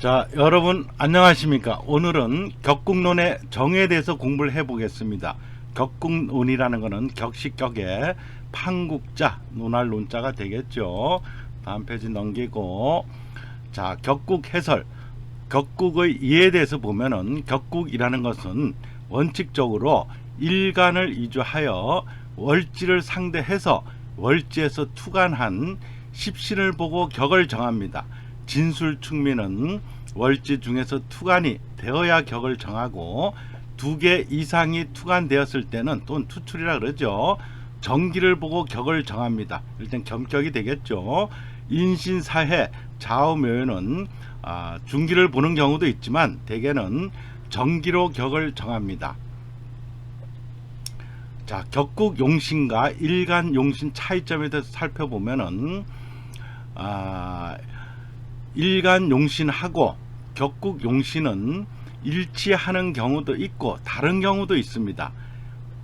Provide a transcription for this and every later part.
자, 여러분 안녕하십니까? 오늘은 격국론의 정의에 대해서 공부를 해보겠습니다. 격국론이라는 것은 격식격의 판국자, 논할 논자가 되겠죠. 다음 페이지 넘기고, 자, 격국 해설. 격국의 이해에 대해서 보면은 격국이라는 것은 원칙적으로 일간을 이주하여 월지를 상대해서 월지에서 투간한 십신을 보고 격을 정합니다. 진술충민은 월지 중에서 투간이 되어야 격을 정하고 두 개 이상이 투간되었을 때는 또는 투출이라 그러죠. 정기를 보고 격을 정합니다. 일단 겸격이 되겠죠. 인신사해 좌우묘는 중기를 보는 경우도 있지만 대개는 정기로 격을 정합니다. 자, 격국 용신과 일간 용신 차이점에 대해서 살펴보면은 일간 용신하고 격국 용신은 일치하는 경우도 있고 다른 경우도 있습니다.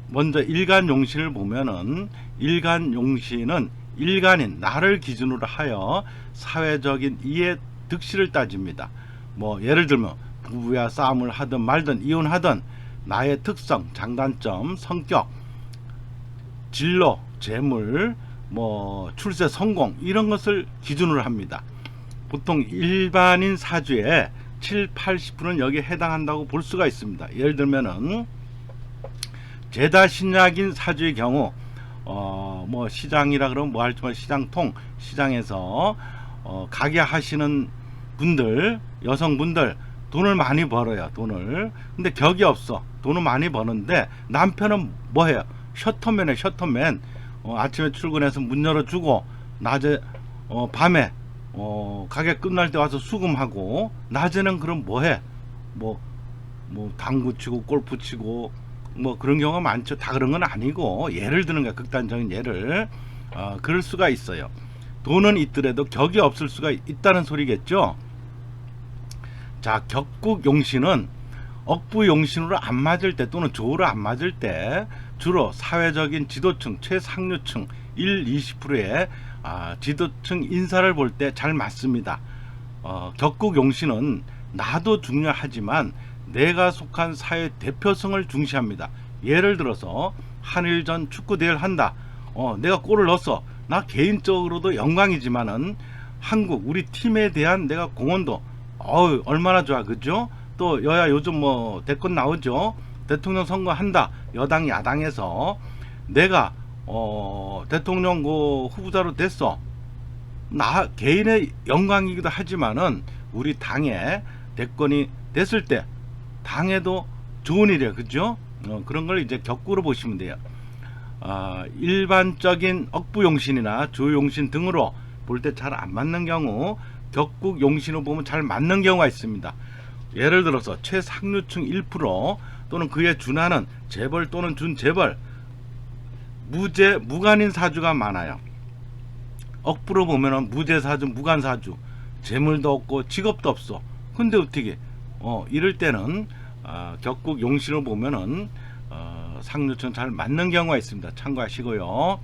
먼저 일간 용신을 보면은 일간 용신은 일간인 나를 기준으로 하여 사회적인 이해 득실을 따집니다. 뭐 예를 들면 부부야 싸움을 하든 말든 이혼하든 나의 특성, 장단점, 성격, 진로, 재물, 뭐 출세 성공 이런 것을 기준으로 합니다. 보통 일반인 사주의 7, 80%는 여기에 해당한다고 볼 수가 있습니다. 예를 들면은 제다 신약인 사주의 경우 뭐 시장이라 그러면 뭐 할지만 시장통, 시장에서 가게 하시는 분들, 여성분들 돈을 많이 벌어요. 돈을. 근데 격이 없어. 돈을 많이 버는데 남편은 뭐 해요? 셔터맨에 셔터맨. 아침에 출근해서 문 열어주고 낮에 밤에 가게 끝날 때 와서 수금하고 낮에는 그럼 뭐해? 뭐 당구 치고 골프 치고 뭐 그런 경우가 많죠. 다 그런 건 아니고 예를 드는 거야. 극단적인 예를 그럴 수가 있어요. 돈은 있더라도 격이 없을 수가 있다는 소리겠죠. 자, 격국 용신은 억부 용신으로 안 맞을 때 또는 조로 안 맞을 때 주로 사회적인 지도층, 최상류층 1, 20%의 지도층 인사를 볼 때 잘 맞습니다. 격국 용신은 나도 중요하지만 내가 속한 사회 대표성을 중시합니다. 예를 들어서 한일전 축구 대회를 한다. 내가 골을 넣었어. 나 개인적으로도 영광이지만은 한국 우리 팀에 대한 내가 공헌도 얼마나 좋아, 그죠? 또 여야 요즘 뭐 대권 나오죠. 대통령 선거 한다. 여당 야당에서 내가 대통령 후보자로 됐어. 나 개인의 영광이기도 하지만은 우리 당에 대권이 됐을 때 당에도 좋은 일이야, 그죠? 그런 걸 이제 격구로 보시면 돼요. 일반적인 억부용신이나 조용신 등으로 볼 때 잘 안 맞는 경우 격국 용신으로 보면 잘 맞는 경우가 있습니다. 예를 들어서 최상류층 1% 또는 그에 준하는 재벌 또는 준재벌 무간인 사주가 많아요. 억부로 보면은 무제사주, 무간사주, 재물도 없고 직업도 없어. 근데 어떻게 이럴 때는 격국 용신을 보면은 상류층 잘 맞는 경우가 있습니다. 참고하시고요.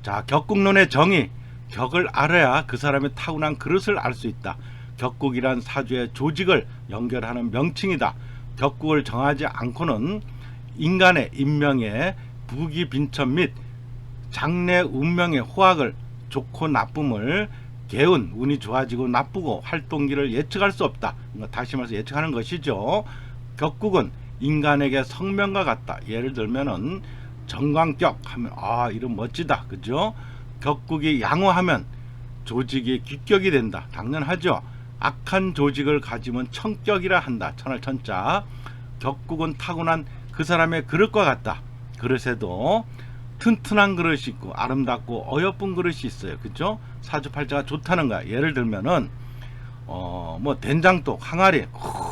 자, 격국론의 정의. 격을 알아야 그 사람의 타고난 그릇을 알 수 있다. 격국이란 사주의 조직을 연결하는 명칭이다. 격국을 정하지 않고는 인간의 인명의 부기 빈천 및 장래 운명의 호학을 좋고 나쁨을 개운, 운이 좋아지고 나쁘고 활동기를 예측할 수 없다. 다시 말해서 예측하는 것이죠. 격국은 인간에게 성명과 같다. 예를 들면은 정광격 하면 이름 멋지다, 그죠? 격국이 양호하면 조직이 귀격이 된다. 당연하죠. 악한 조직을 가지면 청격이라 한다. 천할 천자. 격국은 타고난 그 사람의 그릇과 같다. 그릇에도 튼튼한 그릇이 있고 아름답고 어여쁜 그릇이 있어요. 그죠? 사주팔자가 좋다는 거야. 예를 들면은 뭐 된장독, 항아리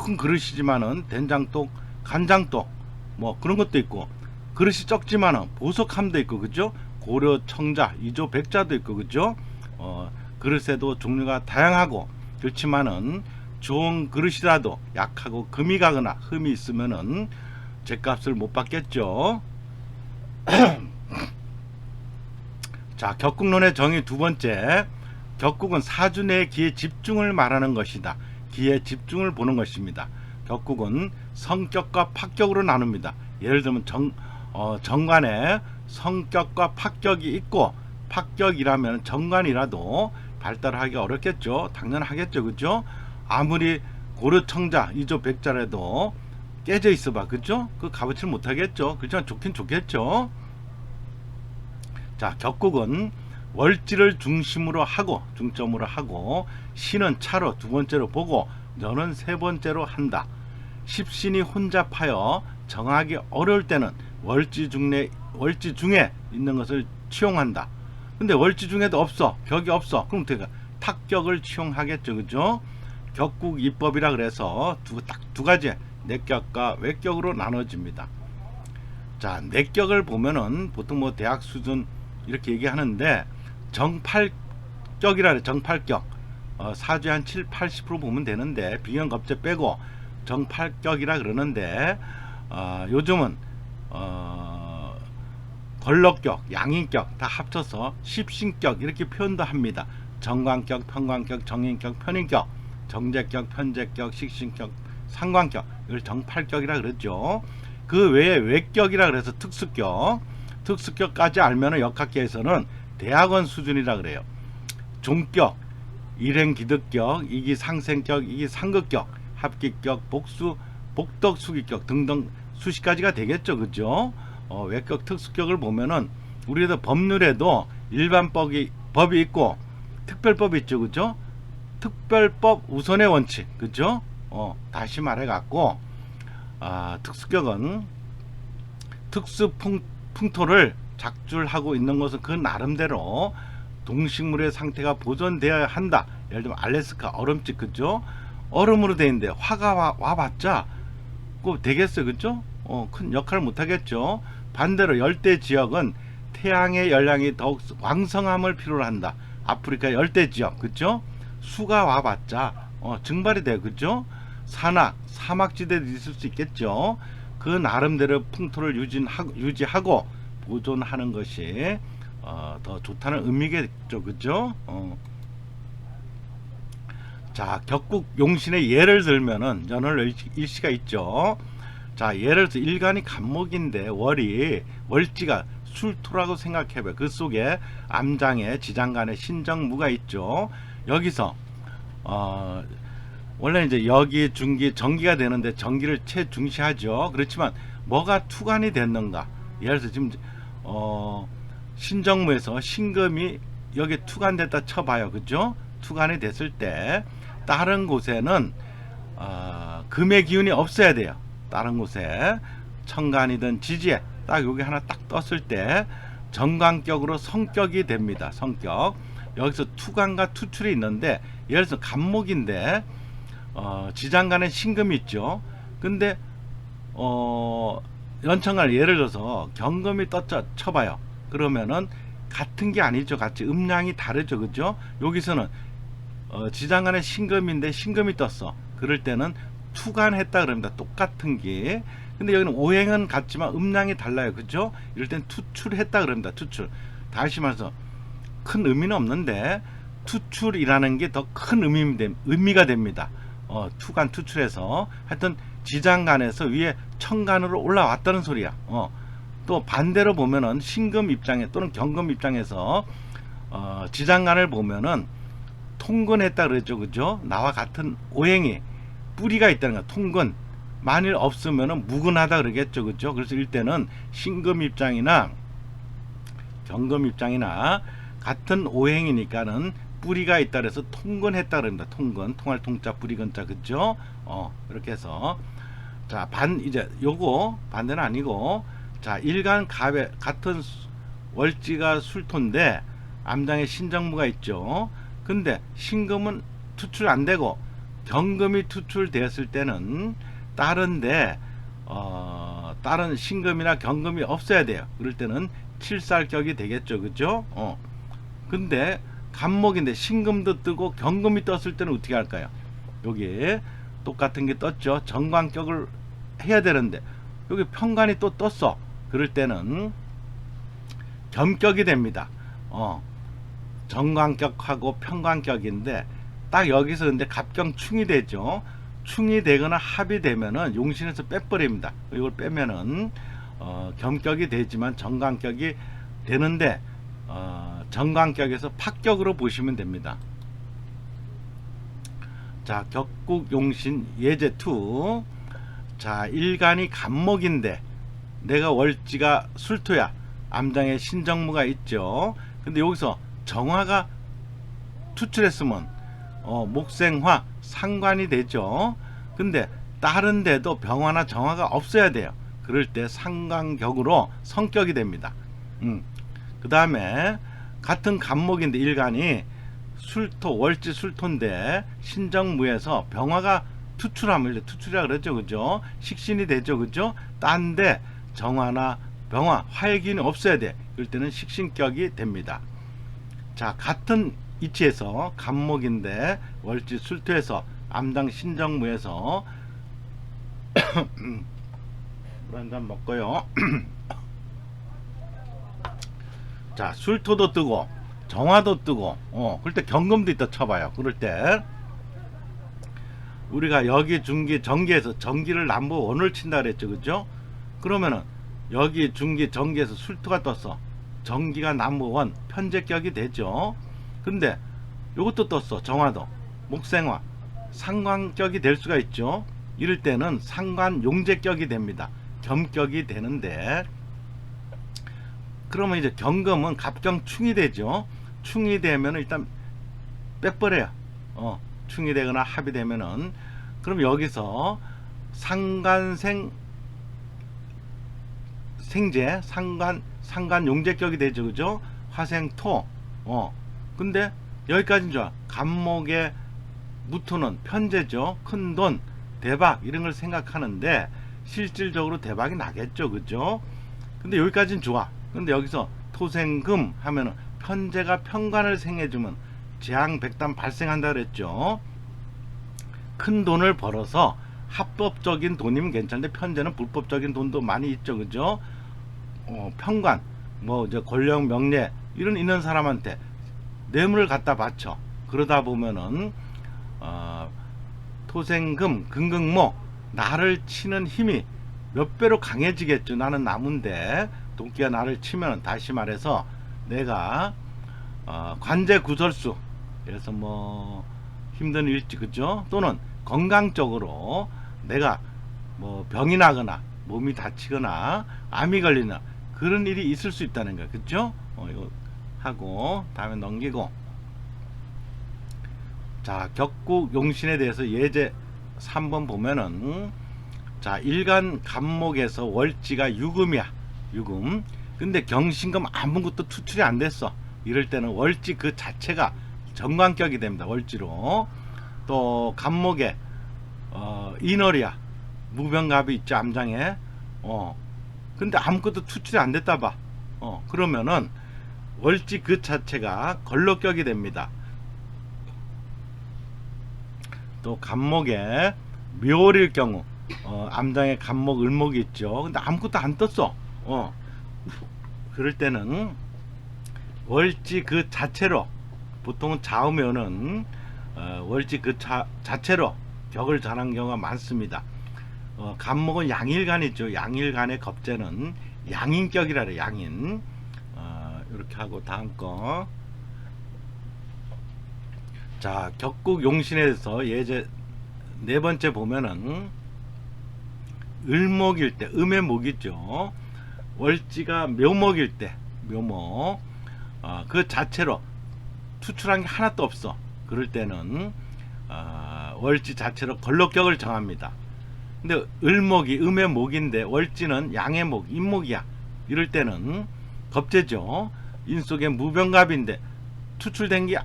큰 그릇이지만은 된장독, 간장독 뭐 그런 것도 있고 그릇이 적지만은 보석함도 있고 그죠? 고려, 청자, 이조, 백자도 있고 그죠? 그릇에도 종류가 다양하고 그렇지만은 좋은 그릇이라도 약하고 금이 가거나 흠이 있으면은 제값을 못 받겠죠. 자, 격국론의 정의 두 번째. 격국은 사주 내 기의 집중을 말하는 것이다. 기의 집중을 보는 것입니다. 격국은 성격과 파격으로 나눕니다. 예를 들면 정관에 성격과 파격이 있고, 파격이라면 정관이라도 발달하기 어렵겠죠. 당연하겠죠. 그죠? 아무리 고려청자, 이조 백자라도 깨져 있어봐. 그죠? 그 값어치를 못하겠죠. 그렇지만 좋긴 좋겠죠. 자, 격국은 월지를 중점으로 하고, 신은 차로 두 번째로 보고, 년은 세 번째로 한다. 십신이 혼잡하여 정하기 어려울 때는 월지 중에 있는 것을 치용한다. 근데 월지 중에도 없어, 격이 없어. 그럼 어떻게 탁격을 치용하겠죠. 그죠? 격국 입법이라 그래서 딱 두 가지, 내격과 외격으로 나눠집니다. 자, 내격을 보면은 보통 뭐 대학 수준 이렇게 얘기하는데, 정팔격이라 그래. 정팔격. 사주에 한 7, 80% 보면 되는데, 비견겁제 빼고 정팔격이라 그러는데, 요즘은 걸럭격, 양인격 다 합쳐서 십신격 이렇게 표현도 합니다. 정관격, 편관격, 정인격, 편인격, 정제격, 편제격, 식신격, 상관격, 이걸 정팔격이라 그러죠. 그 외에 외격이라 그래서 특수격까지 알면은 역학계에서는 대학원 수준이라 그래요. 종격, 일행기득격, 이기상생격, 이기상극격, 합기격, 복덕수기격 등등 수십 가지가 되겠죠. 그죠? 외격, 특수격을 보면은 우리도 법률에도 일반법이 있고 특별법이 있죠. 그죠? 특별법 우선의 원칙. 그죠? 다시 말해 갖고, 특수격은 특수 풍토를 작출하고 있는 것은 그 나름대로 동식물의 상태가 보존되어야 한다. 예를 들면 알래스카 얼음집. 그죠? 얼음으로 되어 있는데 화가 와봤자 꼭 되겠어요. 그죠? 큰 역할을 못하겠죠. 반대로 열대 지역은 태양의 열량이 더욱 왕성함을 필요로 한다. 아프리카 열대 지역. 그죠? 수가 와봤자 증발이 돼요. 그죠? 사막지대도 있을 수 있겠죠. 그 나름대로 풍토를 유지하고 보존하는 것이 더 좋다는 의미겠죠. 그죠? 자, 격국 용신의 예를 들면은 연월 일시가 있죠. 자, 예를 들어서 일간이 간목인데 월지가 술토라고 생각해봐요. 그 속에 암장에 지장간에 신정무가 있죠. 여기서 원래 이제 여기 중기 정기가 되는데 정기를 최중시하죠. 그렇지만 뭐가 투간이 됐는가? 예를 들어서 지금 신정무에서 신금이 여기 투간됐다 쳐봐요. 그죠? 투간이 됐을 때 다른 곳에는 금의 기운이 없어야 돼요. 다른 곳에 천간이든 지지에 딱 여기 하나 딱 떴을 때 정관격으로 성격이 됩니다. 성격. 여기서 투간과 투출이 있는데, 예를 들어서 간목인데 지장간에 신금이 있죠. 근데 연천간 예를 들어서 경금이 떴죠. 쳐봐요. 그러면은 같은 게 아니죠. 같이 음량이 다르죠. 그죠? 여기서는 지장간에 신금인데 신금이 떴어. 그럴 때는 투간했다 그럽니다. 똑같은 게. 근데 여기는 오행은 같지만 음량이 달라요. 그죠? 이럴 땐 투출했다 그럽니다. 투출. 다시 말해서 큰 의미는 없는데 투출이라는 게 더 큰 의미가 됩니다. 투간 투출해서 하여튼 지장간에서 위에 천간으로 올라왔다는 소리야. 또 반대로 보면은 신금 입장에 또는 경금 입장에서 지장간을 보면은 통근했다 그랬죠. 그죠? 나와 같은 오행이 뿌리가 있다는 거야. 통근. 만일 없으면은 무근하다 그러겠죠. 그죠? 그래서 일때는 신금 입장이나 경금 입장이나 같은 오행이니까는 뿌리가 있다 그래서 통근했다 그럽니다. 통근. 통할 통자 뿌리근자. 그죠? 이렇게 해서 자, 이제 요거 반대는 아니고, 자, 일간 갑에 같은 월지가 술토인데 암장에 신정무가 있죠. 근데 신금은 투출 안 되고 경금이 투출되었을 때는 다른데 다른 신금이나 경금이 없어야 돼요. 그럴 때는 칠살격이 되겠죠. 그죠? 근데 간목인데 신금도 뜨고 경금이 떴을 때는 어떻게 할까요? 여기 똑같은 게 떴죠. 정관격을 해야 되는데 여기 편관이 또 떴어. 그럴 때는 겸격이 됩니다. 정관격하고 평관격인데 딱 여기서 근데 갑경충이 되죠. 충이 되거나 합이 되면은 용신에서 빼버립니다. 이걸 빼면은 겸격이 되지만 정관격이 되는데 정관격에서 파격으로 보시면 됩니다. 자, 격국용신 예제2. 자, 일간이 간목인데 내가 월지가 술토야. 암장에 신정무가 있죠. 근데 여기서 정화가 투출했으면 목생화 상관이 되죠. 근데 다른 데도 병화나 정화가 없어야 돼요. 그럴 때 상관격으로 성격이 됩니다. 그 다음에 같은 간목인데 일간이 술토, 월지 술토인데 신정무에서 병화가 투출하면 투출이라 그러죠. 그죠? 식신이 되죠. 그죠? 딴데 정화나 병화, 화해균이 없어야 돼. 그럴 때는 식신격이 됩니다. 자, 같은 이치에서 간목인데 월지 술토에서 암당 신정무에서 물 한잔 먹고요. 자, 술토도 뜨고 정화도 뜨고 그럴 때 경금도 있다 쳐봐요. 그럴 때 우리가 여기 중기 정기에서 정기를 남부 원을 친다 그랬죠. 그죠? 그러면은 여기 중기 정기에서 술토가 떴어. 정기가 남부 원 편제격이 되죠. 근데 요것도 떴어. 정화도 목생화 상관격이 될 수가 있죠. 이럴 때는 상관용제격이 됩니다. 겸격이 되는데 그러면 이제 경금은 갑경충이 되죠. 충이 되면 일단 빼버려요. 충이 되거나 합이 되면은 그럼 여기서 상관생 생제 상관용제격이 되죠. 그죠? 화생토. 근데 여기까지는 좋아. 간목의 무토는 편제죠. 큰돈 대박 이런 걸 생각하는데 실질적으로 대박이 나겠죠. 그죠? 근데 여기까지는 좋아. 근데 여기서 토생금 하면은 편제가 편관을 생해주면 재앙백단 발생한다 그랬죠. 큰 돈을 벌어서 합법적인 돈이면 괜찮은데 편제는 불법적인 돈도 많이 있죠. 그죠? 편관 뭐 이제 권력 명예 이런 있는 사람한테 뇌물을 갖다 바쳐. 그러다 보면은 토생금 금극목 나를 치는 힘이 몇 배로 강해지겠죠. 나는 나무인데 도끼가 나를 치면 다시 말해서 내가 관제 구설수 그래서 뭐 힘든 일지 그죠? 또는 건강적으로 내가 뭐 병이 나거나 몸이 다치거나 암이 걸리나 그런 일이 있을 수 있다는 거야. 그죠? 이거 하고 다음에 넘기고 자, 격국 용신에 대해서 예제 3번 보면은 자, 일간 간목에서 월지가 유금이야. 유금. 근데 경신금 아무것도 투출이 안 됐어. 이럴 때는 월지 그 자체가 정관격이 됩니다. 월지로. 또 간목에 인월이야. 무병갑이 있죠. 암장에. 근데 아무것도 투출이 안 됐다 봐. 그러면은 월지 그 자체가 걸록격이 됩니다. 또 간목에 묘일일 경우 암장에 간목 을목이 있죠. 근데 아무것도 안 떴어. 그럴 때는 월지 그 자체로 보통은 좌우면은 월지 그 자체로 격을 전한 경우가 많습니다. 간목은 양일간 있죠. 양일간의 겁재는 양인격이라 그래. 양인. 이렇게 하고 다음 거. 자, 격국 용신에서 예제 네 번째 보면은 을목일 때 음의 목이죠. 월지가 묘목일 때 묘목 그 자체로 투출한 게 하나도 없어. 그럴 때는 월지 자체로 걸록격을 정합니다. 근데 을목이 음의 목인데 월지는 양의 목 인목이야. 이럴 때는 겁재죠. 인속에 무병갑인데 투출된 게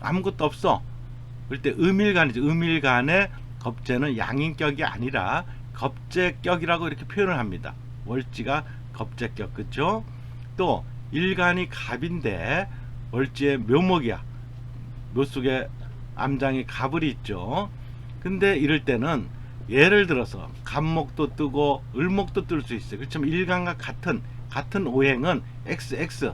아무것도 없어. 그럴 때 음일간이죠. 음일간의 겁재는 양인격이 아니라 겁재격이라고 이렇게 표현을 합니다. 월지가 겁재격. 그죠? 또 일간이 갑인데 월지의 묘목이야. 묘 속에 암장이 갑을이 있죠. 근데 이럴 때는 예를 들어서 갑목도 뜨고 을목도 뜰 수 있어요. 그렇지만 일간과 같은 오행은 XX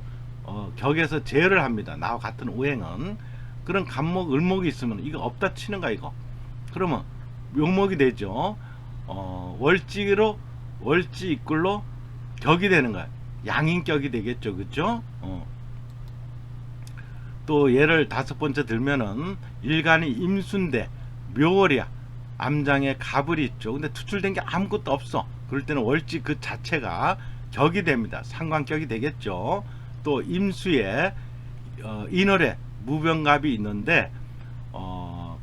격에서 제어를 합니다. 나와 같은 오행은. 그런 간목, 을목이 있으면 이거 없다 치는가 이거. 그러면 묘목이 되죠. 월지로 월지 입글로 격이 되는 거야. 양인격이 되겠죠, 그죠? 또 예를 다섯 번째 들면은 일간이 임수인데 묘월이야. 암장에 갑을이 있죠. 근데 투출된 게 아무것도 없어. 그럴 때는 월지 그 자체가 격이 됩니다. 상관격이 되겠죠. 또 임수에 인월에 무병갑이 있는데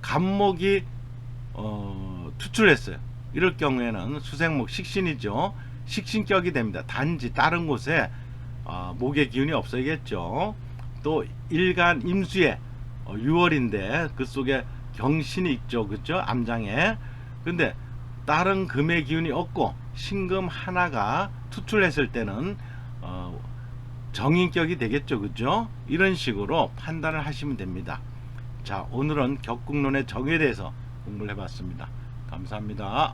갑목이 투출했어요. 이럴 경우에는 수생목 식신이죠. 식신격이 됩니다. 단지 다른 곳에 목의 기운이 없어야겠죠. 또 일간 임수에 6월인데 그 속에 경신이 있죠. 그죠? 암장에. 근데 다른 금의 기운이 없고 신금 하나가 투출했을 때는 정인격이 되겠죠. 그죠? 이런 식으로 판단을 하시면 됩니다. 자, 오늘은 격국론의 정에 대해서 공부를 해봤습니다. 감사합니다.